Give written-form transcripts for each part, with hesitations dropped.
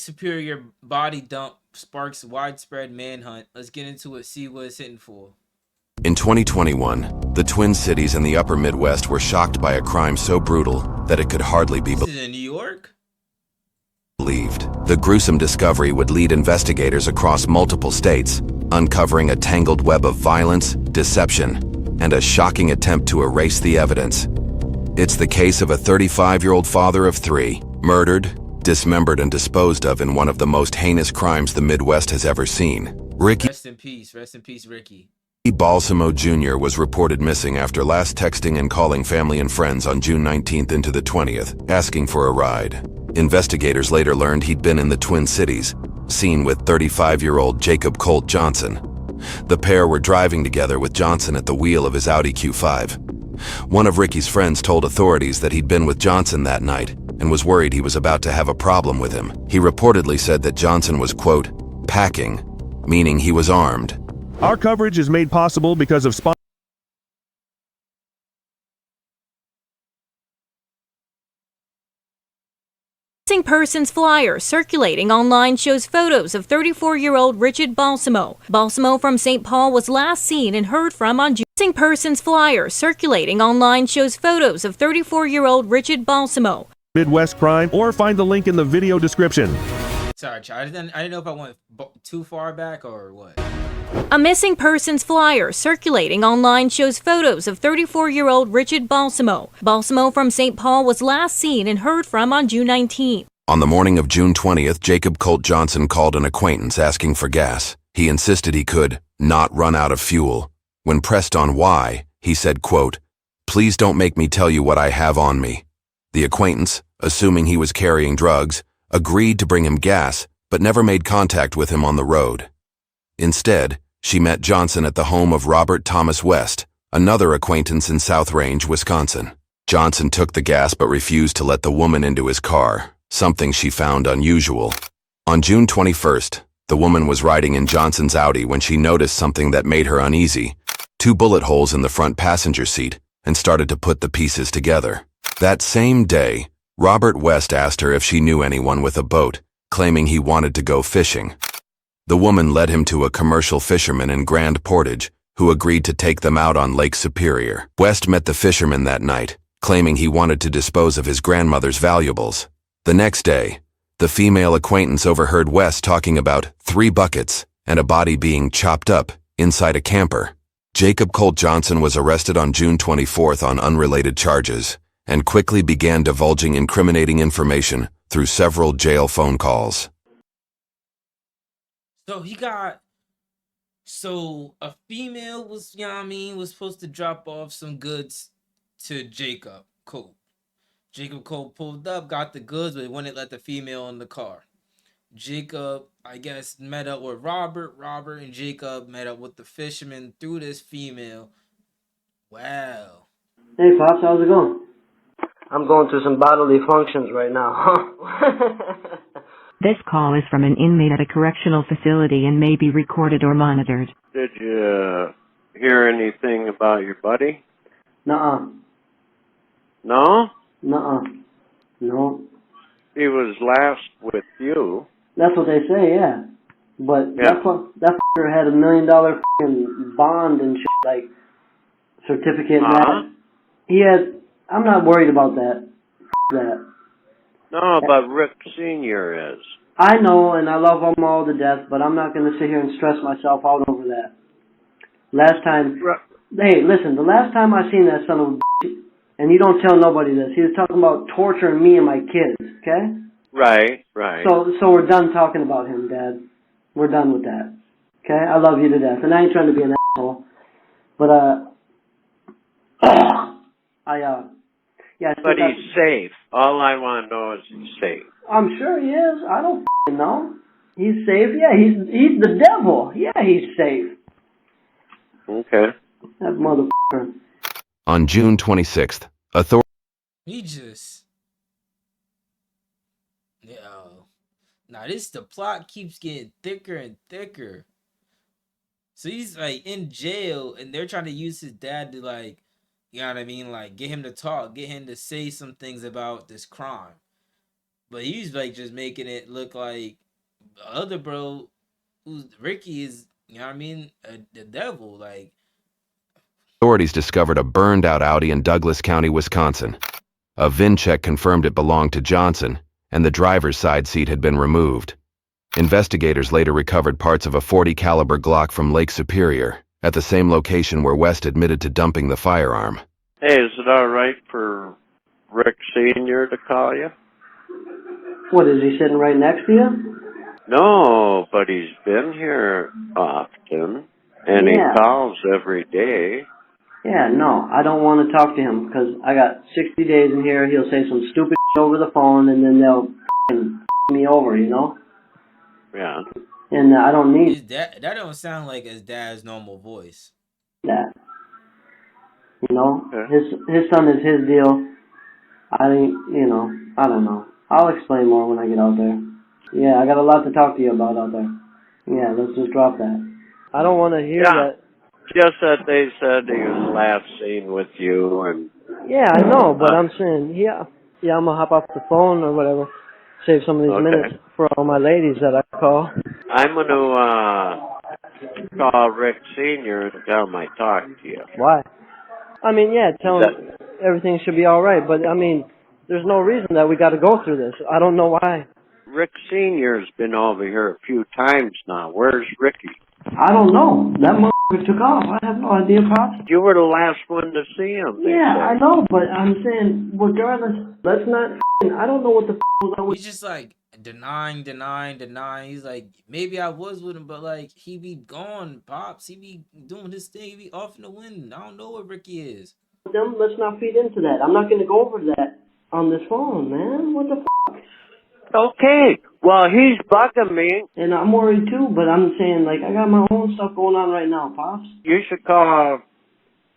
Superior body dump sparks widespread manhunt. Let's get into it, see what it's hitting for. In 2021, the Twin Cities and the upper Midwest were shocked by a crime so brutal that it could hardly be This is in New York? believed. The gruesome discovery would lead investigators across multiple states, uncovering a tangled web of violence, deception, and a shocking attempt to erase the evidence. It's the case of a 35-year-old father of three, murdered, dismembered, and disposed of in one of the most heinous crimes the Midwest has ever seen. Ricky Rest in peace, Ricky. Balsamo Jr. was reported missing after last texting and calling family and friends on June 19th into the 20th, asking for a ride. Investigators later learned he'd been in the Twin Cities, seen with 35-year-old Jacob Colt Johnson. The pair were driving together with Johnson at the wheel of his Audi Q5. One of Ricky's friends told authorities that he'd been with Johnson that night and was worried he was about to have a problem with him. He reportedly said that Johnson was, quote, packing, meaning he was armed. Our coverage is made possible because of Missing persons flyer circulating online shows photos of 34-year-old Richard Balsamo. Balsamo from St. Paul was last seen and heard from on June. Missing persons flyer circulating online shows photos of 34-year-old Richard Balsamo. Midwest crime, or find the link in the video description. Sorry, I didn't know if I went too far back or what. A missing persons flyer circulating online shows photos of 34-year-old Richard Balsamo. Balsamo from St. Paul was last seen and heard from on June 19th. On the morning of June 20th, Jacob Colt Johnson called an acquaintance asking for gas. He insisted he could not run out of fuel. When pressed on why, he said, quote, please don't make me tell you what I have on me. The acquaintance, assuming he was carrying drugs, agreed to bring him gas, but never made contact with him on the road. Instead, she met Johnson at the home of Robert Thomas West, another acquaintance in South Range, Wisconsin. Johnson took the gas but refused to let the woman into his car, something she found unusual. On June 21st, the woman was riding in Johnson's Audi when she noticed something that made her uneasy: 2 bullet holes in the front passenger seat, and started to put the pieces together. That same day, Robert West asked her if she knew anyone with a boat, claiming he wanted to go fishing. The woman led him to a commercial fisherman in Grand Portage, who agreed to take them out on Lake Superior. West met the fisherman that night, claiming he wanted to dispose of his grandmother's valuables. The next day, the female acquaintance overheard West talking about 3 buckets and a body being chopped up inside a camper. Jacob Colt Johnson was arrested on June 24th on unrelated charges and quickly began divulging incriminating information through several jail phone calls. So a female was, was supposed to drop off some goods to Jacob Colt. Jacob Colt pulled up, got the goods, but wouldn't let the female in the car. Jacob, I guess, met up with Robert. Robert and Jacob met up with the fisherman through this female. Wow. Hey, Pops, how's it going? I'm going through some bodily functions right now. This call is from an inmate at a correctional facility and may be recorded or monitored. Did you hear anything about your buddy? Nuh-uh. No? Nuh-uh. No. He was last with you. That's what they say, yeah. But Yeah. that fucker had $1 million fucking bond and shit, like certificate and that. He had, I'm not worried about that. That. No, but Rick Sr. is. I know, and I love them all to death, but I'm not going to sit here and stress myself out over that. Last time, hey, listen, the last time I seen that son of a bitch, and you don't tell nobody this, he was talking about torturing me and my kids, okay? Right. So we're done talking about him, Dad. We're done with that, okay? I love you to death, and I ain't trying to be an asshole, but, yeah. But he's safe. All I want to know is he's safe. I'm sure he is. I don't know. He's safe. Yeah, he's the devil. Yeah, he's safe. Okay. That motherfucker. On June 26th, authorities The plot keeps getting thicker and thicker. So he's like in jail, and they're trying to use his dad to, like, you know what I mean? Like, get him to talk, get him to say some things about this crime. But he's like just making it look like the other bro, who's Ricky, is, you know what I mean, the devil. Like, Authorities discovered a burned-out Audi in Douglas County, Wisconsin. A VIN check confirmed it belonged to Johnson, and the driver's side seat had been removed. Investigators later recovered parts of a .40 caliber Glock from Lake Superior, at the same location where West admitted to dumping the firearm. Hey, is it all right for Rick Sr. to call you? What, is he sitting right next to you? No, but he's been here often, and he Yeah. calls every day. Yeah, no, I don't want to talk to him because I got 60 days in here. He'll say some stupid over the phone, and then they'll me over, you know? Yeah. And I don't need his dad, that don't sound like his dad's normal voice. that. You know, Okay. his son is his deal. I think, you know, I don't know. I'll explain more when I get out there. Yeah, I got a lot to talk to you about out there. Yeah, let's just drop that. I don't want to hear Yeah. that. Just that they said he was last seen with you, and Yeah, I know, but I'm saying, yeah, I'm gonna hop off the phone or whatever. Save some of these Okay. minutes for all my ladies that I call. I'm going to call Rick Sr. and tell him I talked to you. Why? I mean, yeah, tell him everything should be all right, but I mean, there's no reason that we got to go through this. I don't know why. Rick Sr.'s been over here a few times now. Where's Ricky? I don't know. That motherfucker took off. I have no idea, Pops. You were the last one to see him. Yeah, I know, but I'm saying, regardless, let's not. I don't know what the was up with. He's just like denying. He's like, maybe I was with him, but like he be gone, Pops. He be doing his thing. He be off in the wind. I don't know where Ricky is. Them. Let's not feed into that. I'm not going to go over that on this phone, man. What the fuck? Okay. Well, he's bugging me. And I'm worried too, but I'm saying, like, I got my own stuff going on right now, Pops. You should call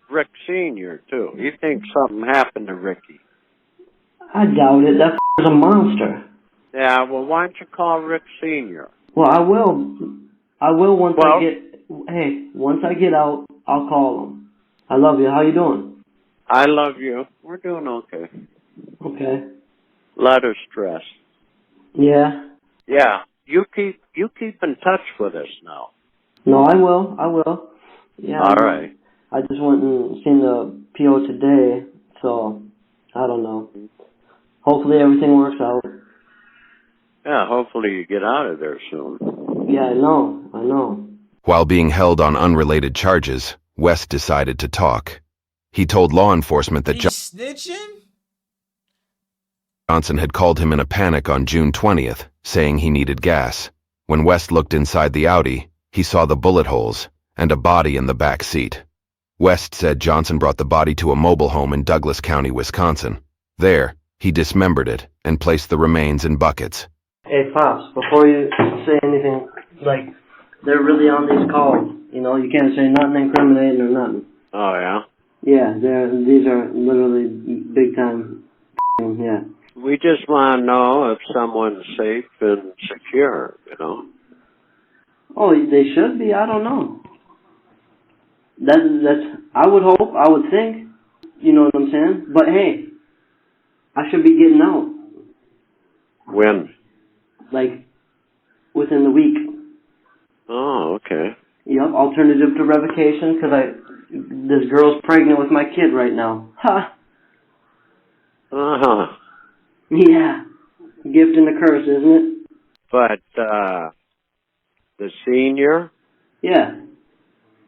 Rick Sr. too. He thinks something happened to Ricky. I doubt it. That is a monster. Yeah, well, why don't you call Rick Sr.? Well, I will. I will once I get. Hey, once I get out, I'll call him. I love you. How you doing? I love you. We're doing okay. Okay. Lot of stress. Yeah. Yeah, you keep in touch with us now. No, I will. I will. Yeah. All right. I just went and seen the PO today, so I don't know. Hopefully everything works out. Yeah, hopefully you get out of there soon. Yeah, I know. While being held on unrelated charges, West decided to talk. He told law enforcement that He's snitching? Johnson had called him in a panic on June 20th, saying he needed gas. When West looked inside the Audi, he saw the bullet holes and a body in the back seat. West said Johnson brought the body to a mobile home in Douglas County, Wisconsin. There, he dismembered it and placed the remains in buckets. Hey, Pops, before you say anything, like, they're really on these calls. You know, you can't say nothing incriminating or nothing. Oh, yeah? Yeah, these are literally big time. Yeah. We just want to know if someone's safe and secure, you know? Oh, they should be. I don't know. That's. I would hope. I would think. You know what I'm saying? But hey, I should be getting out. When? Like, within the week. Oh, okay. Yep. Alternative to revocation, because this girl's pregnant with my kid right now. Ha. Uh-huh. Yeah. Gift and a curse, isn't it? But, the senior, Yeah.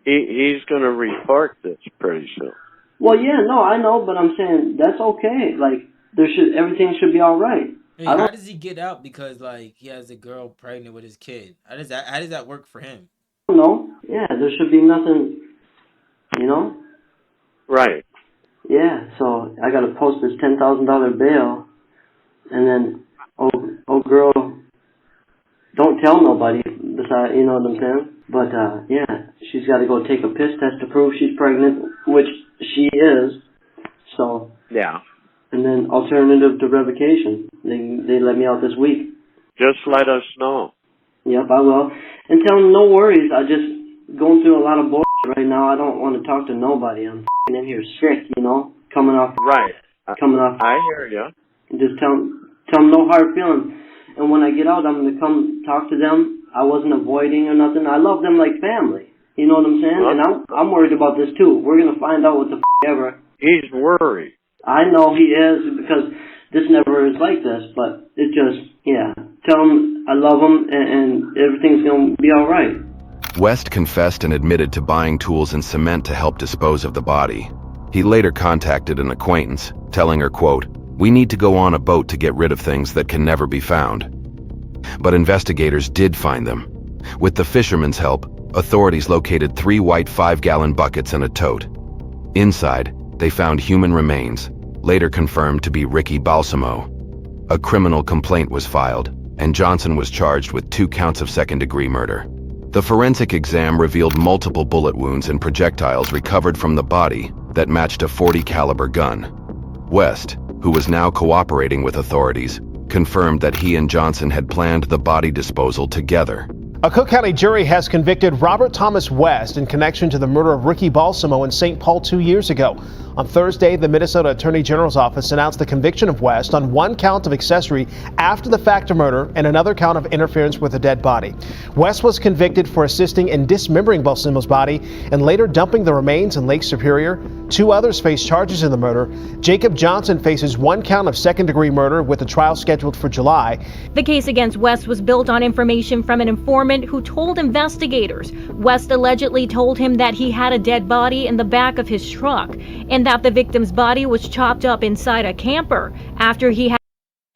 he's going to report this pretty soon. Well, yeah, no, I know, but I'm saying that's okay. Like, everything should be all right. Hey, how does he get out? Because like he has a girl pregnant with his kid. How does that work for him? I don't know. Yeah, there should be nothing, you know? Right. Yeah, so I gotta post this $10,000 bail, and then, oh girl, don't tell nobody, besides, you know what I'm saying? But, yeah, she's gotta go take a piss test to prove she's pregnant, which she is, so. Yeah. And then alternative to revocation. They let me out this week. Just let us know. Yep, I will. And tell them no worries, I just going through a lot of bullshit right now. I don't want to talk to nobody. I'm in here sick, you know, coming off. Right. Coming off. I hear you. Just tell Tell them no hard feelings. And when I get out, I'm going to come talk to them. I wasn't avoiding or nothing. I love them like family. You know what I'm saying? And I'm worried about this too. We're going to find out what the ever. He's worried. I know he is, because this never is like this, but it just, yeah. Tell him I love him and everything's going to be all right. West confessed and admitted to buying tools and cement to help dispose of the body. He later contacted an acquaintance, telling her, quote, "We need to go on a boat to get rid of things that can never be found." But investigators did find them. With the fishermen's help, authorities located 3 white 5-gallon buckets and a tote. Inside, they found human remains, later confirmed to be Ricky Balsamo. A criminal complaint was filed, and Johnson was charged with 2 counts of second-degree murder. The forensic exam revealed multiple bullet wounds and projectiles recovered from the body that matched a .40 caliber gun. West, who was now cooperating with authorities, confirmed that he and Johnson had planned the body disposal together. A Cook County jury has convicted Robert Thomas West in connection to the murder of Ricky Balsamo in St. Paul 2 years ago. On Thursday, the Minnesota Attorney General's office announced the conviction of West on 1 count of accessory after the fact of murder and another count of interference with a dead body. West was convicted for assisting in dismembering Balsamo's body and later dumping the remains in Lake Superior. 2 others face charges in the murder. Jacob Johnson faces 1 count of second-degree murder with a trial scheduled for July. The case against West was built on information from an informant who told investigators West allegedly told him that he had a dead body in the back of his truck and that the victim's body was chopped up inside a camper after he had.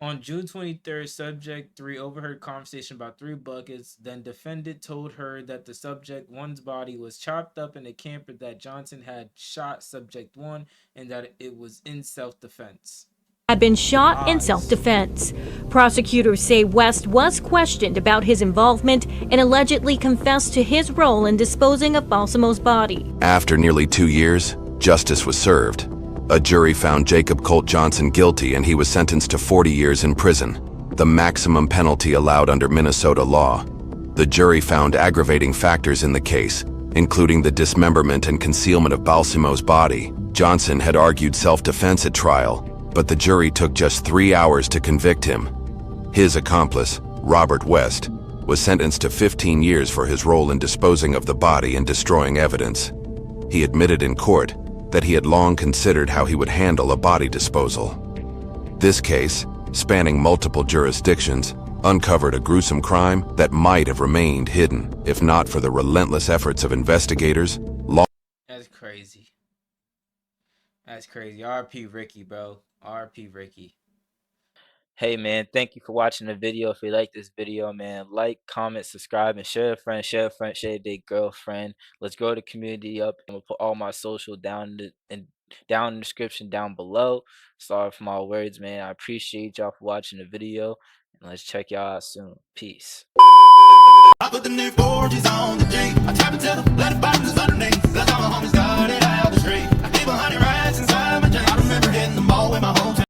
On June 23rd, subject 3 overheard conversation about 3 buckets. Then defendant told her that the subject 1's body was chopped up in a camper, that Johnson had shot subject 1 and that it was in self-defense. Had been shot in self-defense. Prosecutors say West was questioned about his involvement and allegedly confessed to his role in disposing of Balsamo's body. After nearly 2 years, justice was served. A jury found Jacob Colt Johnson guilty and he was sentenced to 40 years in prison, the maximum penalty allowed under Minnesota law. The jury found aggravating factors in the case, including the dismemberment and concealment of Balsamo's body. Johnson had argued self-defense at trial, but the jury took just 3 hours to convict him. His accomplice, Robert West, was sentenced to 15 years for his role in disposing of the body and destroying evidence. He admitted in court that he had long considered how he would handle a body disposal. This case, spanning multiple jurisdictions, uncovered a gruesome crime that might have remained hidden if not for the relentless efforts of investigators. That's crazy. That's crazy. R.P. Ricky, bro. R.P. Ricky. Hey man, thank you for watching the video. If you like this video, man, like, comment, subscribe, and share a friend, share a date girlfriend. Let's grow the community up, and we'll put all my social down in the description down below. Sorry for my words, man. I appreciate y'all for watching the video, and let's check y'all out soon. Peace. I put the new 4Gs on the Jeep. I tap it to the let it